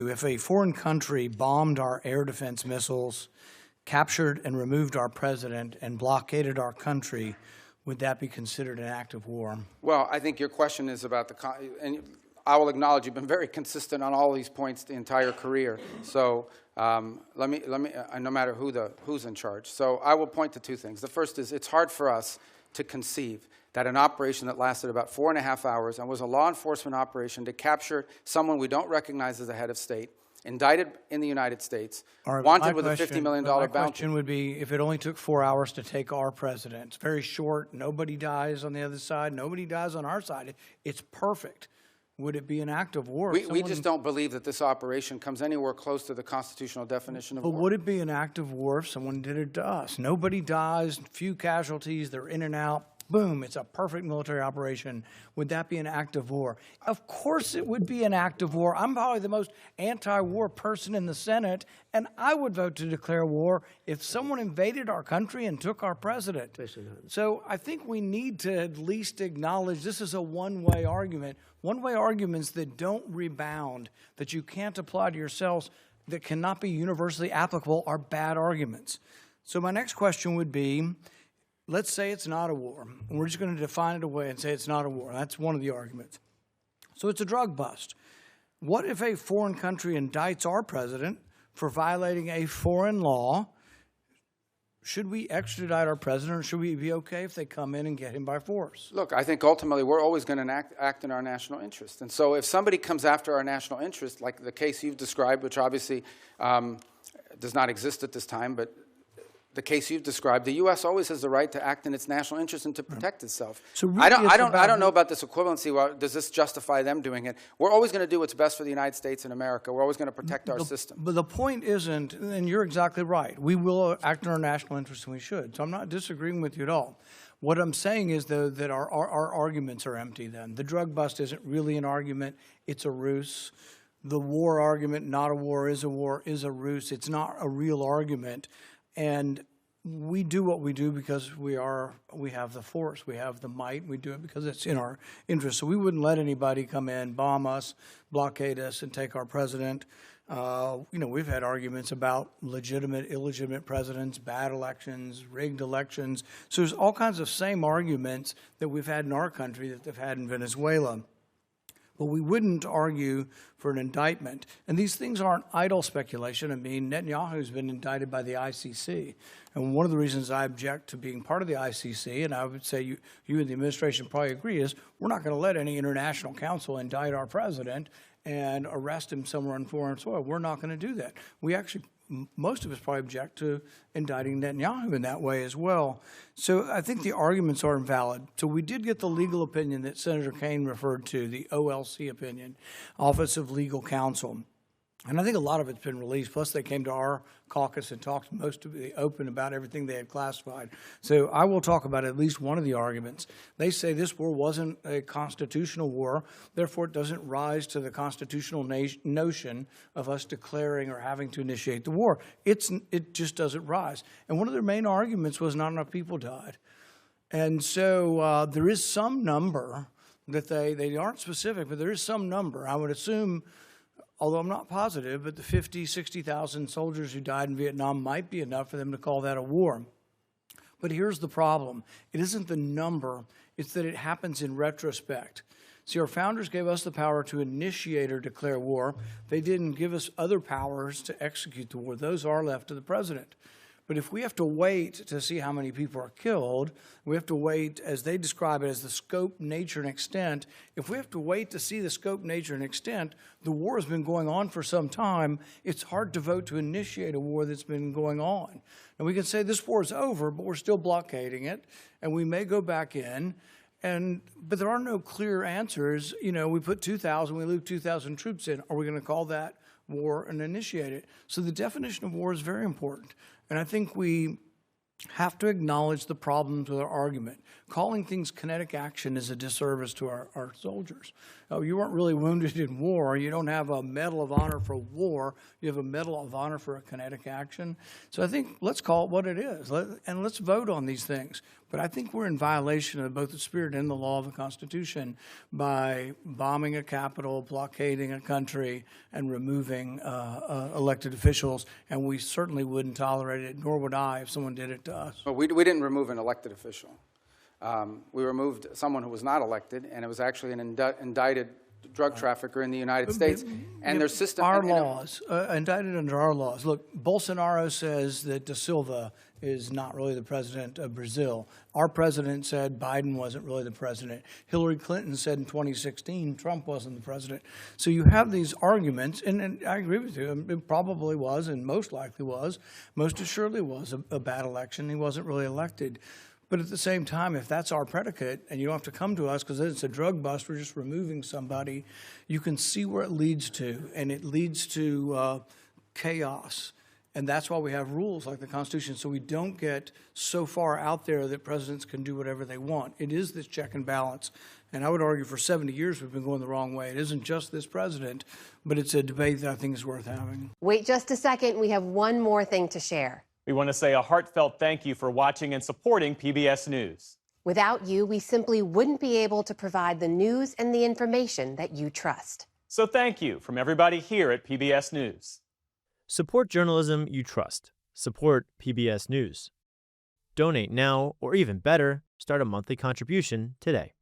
If a foreign country bombed our air defense missiles, captured and removed our president, and blockaded our country, would that be considered an act of war? Well, I think your question is about and I will acknowledge you've been very consistent on all these points the entire career. So let me, no matter who's in charge. So I will point to two things. The first is it's hard for us to conceive that an operation that lasted about 4.5 hours and was a law enforcement operation to capture someone we don't recognize as a head of state, indicted in the United States, wanted with a $50 million bounty. My question would be, if it only took 4 hours to take our president, it's very short, nobody dies on the other side, nobody dies on our side, it's perfect. Would it be an act of war? We just don't believe that this operation comes anywhere close to the constitutional definition of war. But would it be an act of war if someone did it to us? Nobody dies, few casualties, they're in and out. Boom, it's a perfect military operation. Would that be an act of war? Of course it would be an act of war. I'm probably the most anti-war person in the Senate, and I would vote to declare war if someone invaded our country and took our president. So I think we need to at least acknowledge this is a one-way argument. One-way arguments that don't rebound, that you can't apply to yourselves, that cannot be universally applicable are bad arguments. So my next question would be, let's say it's not a war, and we're just going to define it away and say it's not a war. That's one of the arguments. So it's a drug bust. What if a foreign country indicts our president for violating a foreign law? Should we extradite our president, or should we be okay if they come in and get him by force? Look, I think ultimately we're always going to act in our national interest. And so if somebody comes after our national interest, like the case you've described, which obviously does not exist at this time, but the case you've described, the U.S. always has the right to act in its national interest and to protect itself. So really I don't know about this equivalency. Well, does this justify them doing it? We're always going to do what's best for the United States and America. We're always going to protect our system. But the point isn't, and you're exactly right, we will act in our national interest and we should. So I'm not disagreeing with you at all. What I'm saying is, though, that our arguments are empty then. The drug bust isn't really an argument. It's a ruse. The war argument, not a war, is a ruse. It's not a real argument. And we do what we do because we have the force, we have the might, we do it because it's in our interest. So we wouldn't let anybody come in, bomb us, blockade us, and take our president. We've had arguments about legitimate, illegitimate presidents, bad elections, rigged elections. So there's all kinds of same arguments that we've had in our country that they've had in Venezuela. But we wouldn't argue for an indictment. And these things aren't idle speculation. I mean, Netanyahu's been indicted by the ICC. And one of the reasons I object to being part of the ICC, and I would say you and the administration probably agree, is we're not going to let any international council indict our president and arrest him somewhere on foreign soil. We're not going to do that. We actually, most of us probably object to indicting Netanyahu in that way as well. So I think the arguments are invalid. So we did get the legal opinion that Senator Kaine referred to, the OLC opinion, Office of Legal Counsel. And I think a lot of it's been released. Plus, they came to our caucus and talked most of the open about everything they had classified. So I will talk about at least one of the arguments. They say this war wasn't a constitutional war. Therefore, it doesn't rise to the constitutional notion of us declaring or having to initiate the war. It just doesn't rise. And one of their main arguments was not enough people died. And so there is some number that they aren't specific, but there is some number. I would assume, although I'm not positive, but the 50, 60,000 soldiers who died in Vietnam might be enough for them to call that a war. But here's the problem. It isn't the number, it's that it happens in retrospect. See, our founders gave us the power to initiate or declare war. They didn't give us other powers to execute the war. Those are left to the president. But if we have to wait to see how many people are killed, we have to wait, as they describe it, as the scope, nature, and extent. If we have to wait to see the scope, nature, and extent, the war has been going on for some time. It's hard to vote to initiate a war that's been going on. And we can say this war is over, but we're still blockading it, and we may go back in. But there are no clear answers. You know, we put 2,000, we leave 2,000 troops in. Are we going to call that war and initiate it? So the definition of war is very important. And I think we have to acknowledge the problems with our argument. Calling things kinetic action is a disservice to our soldiers. Oh, you weren't really wounded in war. You don't have a Medal of Honor for war. You have a Medal of Honor for a kinetic action. So I think let's call it what it is, and let's vote on these things. But I think we're in violation of both the spirit and the law of the Constitution by bombing a capital, blockading a country, and removing elected officials. And we certainly wouldn't tolerate it, nor would I if someone did it to us. Well, we didn't remove an elected official. We removed someone who was not elected, and it was actually an indicted drug trafficker in the United States. And their system... Our laws, indicted under our laws. Look, Bolsonaro says that Da Silva is not really the president of Brazil. Our president said Biden wasn't really the president. Hillary Clinton said in 2016 Trump wasn't the president. So you have these arguments, and I agree with you. It probably was, and most likely was, most assuredly was a bad election. He wasn't really elected. But at the same time, if that's our predicate, and you don't have to come to us because it's a drug bust, we're just removing somebody, you can see where it leads to, and it leads to chaos. And that's why we have rules like the Constitution, so we don't get so far out there that presidents can do whatever they want. It is this check and balance. And I would argue for 70 years we've been going the wrong way. It isn't just this president, but it's a debate that I think is worth having. Wait just a second. We have one more thing to share. We want to say a heartfelt thank you for watching and supporting PBS News. Without you, we simply wouldn't be able to provide the news and the information that you trust. So thank you from everybody here at PBS News. Support journalism you trust. Support PBS News. Donate now, or even better, start a monthly contribution today.